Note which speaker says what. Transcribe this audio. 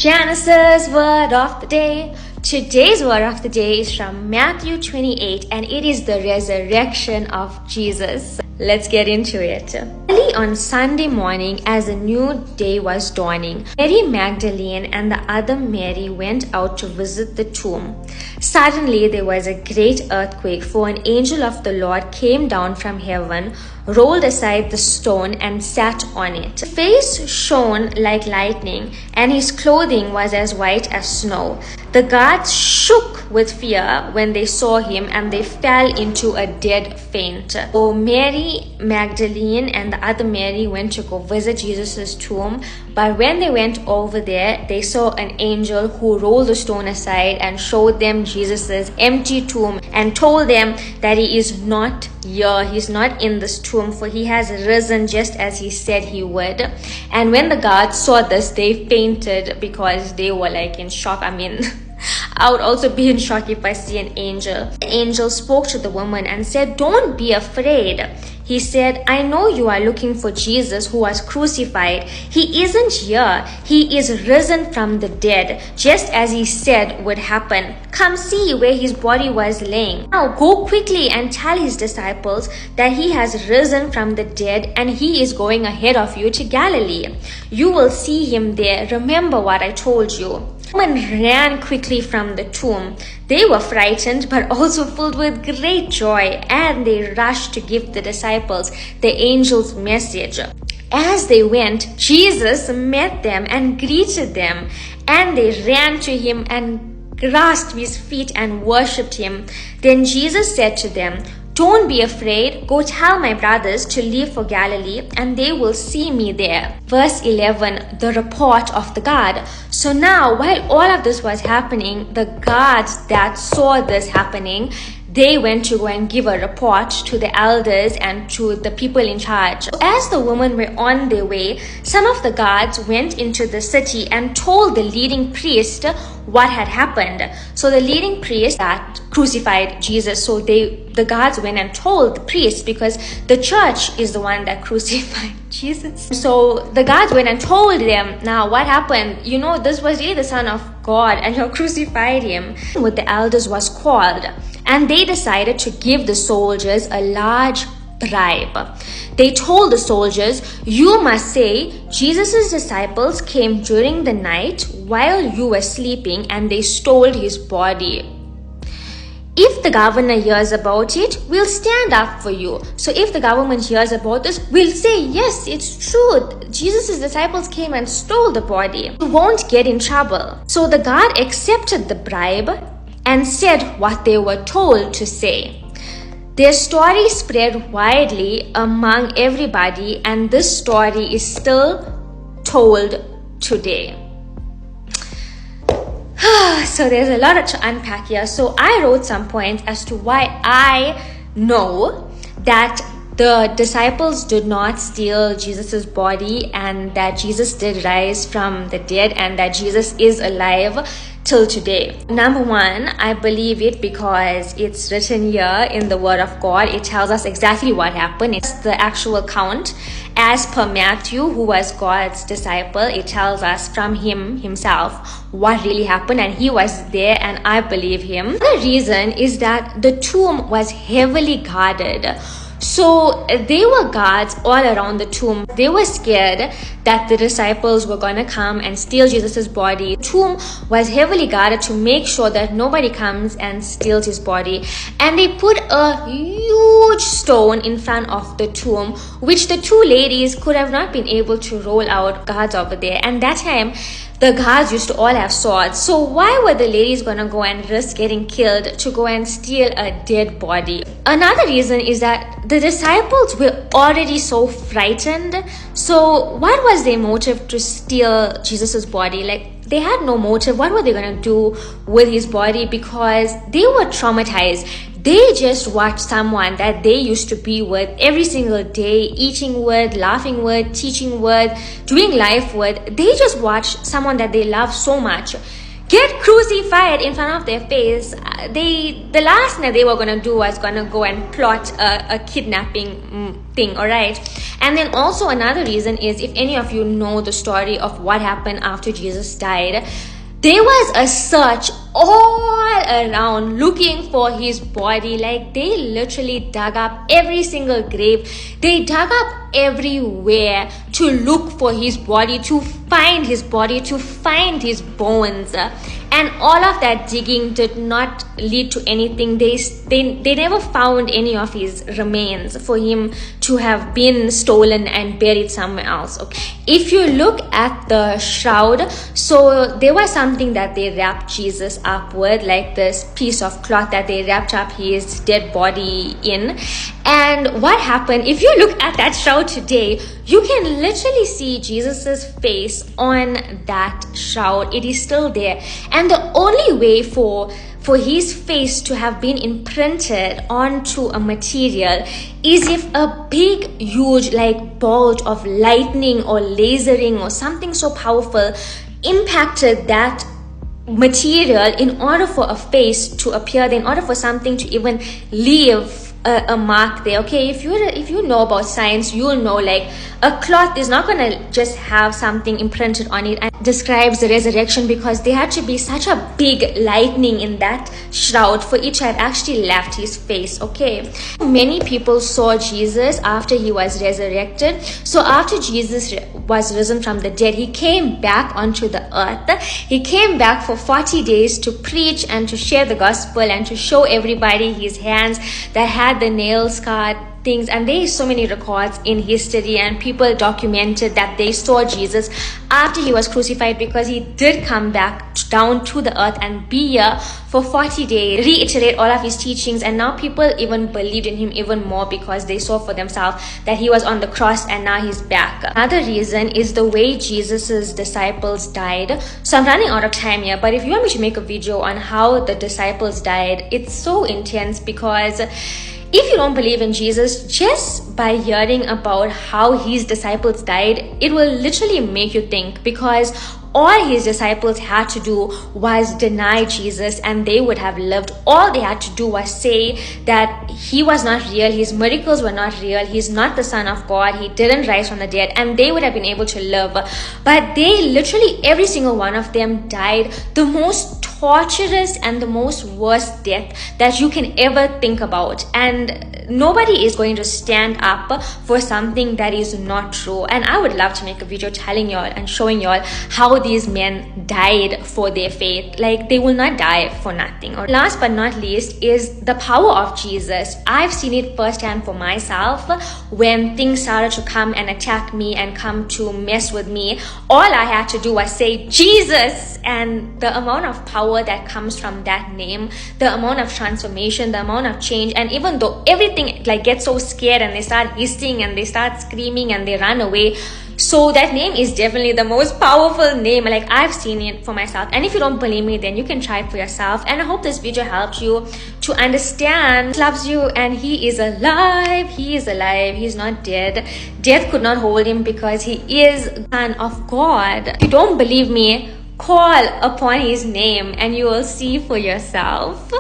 Speaker 1: Genesis word of the day. Today's word of the day is from Matthew 28 and it is the resurrection of Jesus. Let's get into it. Early on Sunday morning, as a new day was dawning, Mary Magdalene and the other Mary went out to visit the tomb. Suddenly there was a great earthquake, for an angel of the Lord came down from heaven, rolled aside the stone and sat on it. His face shone like lightning and his clothing was as white as snow. The guards shook with fear when they saw him and they fell into a dead faint. So Mary Magdalene and the other Mary went to go visit Jesus' tomb, but when they went over there, they saw an angel who rolled the stone aside and showed them Jesus' empty tomb and told them that he is not here, he's not in this tomb, for he has risen just as he said he would. And when the guards saw this, they fainted because they were like in shock. I would also be in shock if I see an angel. The angel spoke to the woman and said, "Don't be afraid." He said, "I know you are looking for Jesus who was crucified. He isn't here. He is risen from the dead, just as he said would happen. Come see where his body was laying. Now go quickly and tell his disciples that he has risen from the dead and he is going ahead of you to Galilee. You will see him there. Remember what I told you." The women ran quickly from the tomb. They were frightened but also filled with great joy, and they rushed to give the disciples the angel's message. As they went, Jesus met them and greeted them, and they ran to him and grasped his feet and worshipped him. Then Jesus said to them, "Don't be afraid. Go tell my brothers to leave for Galilee and they will see me there." Verse 11, the report of the guard. So now, while all of this was happening, the guards that saw this happening, they went to go and give a report to the elders and to the people in charge. As the women were on their way, some of the guards went into the city and told the leading priest what had happened. So the leading priest that crucified Jesus, so the guards went and told the priest, because the church is the one that crucified Jesus. So the guards went and told them, now what happened? This was really the Son of God and you crucified him. With the elders was called, and they decided to give the soldiers a large bribe. They told the soldiers, "You must say Jesus' disciples came during the night while you were sleeping and they stole his body. If the governor hears about it, we'll stand up for you." So if the government hears about this, we'll say, yes, it's true. Jesus' disciples came and stole the body. You won't get in trouble. So the guard accepted the bribe and said what they were told to say. Their story spread widely among everybody, and this story is still told today. So there's a lot to unpack here. So I wrote some points as to why I know that the disciples did not steal Jesus' body, and that Jesus did rise from the dead, and that Jesus is alive till today. Number one, I believe it because it's written here in the Word of God. It tells us exactly what happened. It's the actual count. As per Matthew, who was God's disciple, it tells us from him himself what really happened, and he was there, and I believe him. The reason is that the tomb was heavily guarded. So they were guards all around the tomb. They were scared that the disciples were going to come and steal Jesus' body. The tomb was heavily guarded to make sure that nobody comes and steals his body. And they put a huge stone in front of the tomb, which the two ladies could have not been able to roll out, guards over there. And that time, the guards used to all have swords. So why were the ladies going to go and risk getting killed to go and steal a dead body? Another reason is that the disciples were already so frightened. So what was their motive to steal Jesus' body? They had no motive. What were they going to do with his body? Because they were traumatized. They just watched someone that they used to be with every single day, eating with, laughing with, teaching with, doing life with. They just watched someone that they love so much get crucified in front of their face. The last thing that they were going to do was going to go and plot a kidnapping thing, all right? And then also another reason is, if any of you know the story of what happened after Jesus died, there was a search all around looking for his body. Like, they literally dug up every single grave. They dug up everywhere to look for his body, to find his body, to find his bones. And all of that digging did not lead to anything. They never found any of his remains for him to have been stolen and buried somewhere else. Okay. If you look at the shroud, so there was something that they wrapped Jesus up with, like this piece of cloth that they wrapped up his dead body in. And what happened, if you look at that shroud today, you can literally see Jesus's face on that shroud. It is still there. And the only way for his face to have been imprinted onto a material is if a big, huge, like, bolt of lightning or lasering or something so powerful impacted that material in order for a face to appear there, in order for something to even leave a mark there. Okay, if you know about science, you'll know, like, a cloth is not gonna just have something imprinted on it. And describes the resurrection because there had to be such a big lightning in that shroud for it to have actually left his face. Okay, many people saw Jesus after he was resurrected. So after Jesus was risen from the dead, he came back onto the earth. He came back for 40 days to preach and to share the gospel and to show everybody his hands that had the nail scarred things. And there is so many records in history, and people documented that they saw Jesus after he was crucified, because he did come back down to the earth and be here for 40 days, reiterate all of his teachings. And now people even believed in him even more because they saw for themselves that he was on the cross and now he's back. Another reason is the way Jesus's disciples died. So I'm running out of time here, but if you want me to make a video on how the disciples died, it's so intense, because if you don't believe in Jesus, just by hearing about how his disciples died, it will literally make you think, because all his disciples had to do was deny Jesus and they would have lived. All they had to do was say that he was not real, his miracles were not real, he's not the Son of God, he didn't rise from the dead, and they would have been able to live. But they literally, every single one of them died the most torturous and the most worst death that you can ever think about. And nobody is going to stand up for something that is not true. And I would love to make a video telling y'all and showing y'all how these men died for their faith. Like, they will not die for nothing. Or last but not least is the power of Jesus. I've seen it firsthand for myself. When things started to come and attack me and come to mess with me, all I had to do was say Jesus, and the amount of power that comes from that name, the amount of transformation, the amount of change. And even though everything like gets so scared and they start hissing and they start screaming and they run away, so that name is definitely the most powerful name. Like, I've seen it for myself. And if you don't believe me, then you can try it for yourself. And I hope this video helped you to understand he loves you and he is alive. He is alive. He's not dead. Death could not hold him because he is the Son of God. If you don't believe me, call upon his name and you will see for yourself.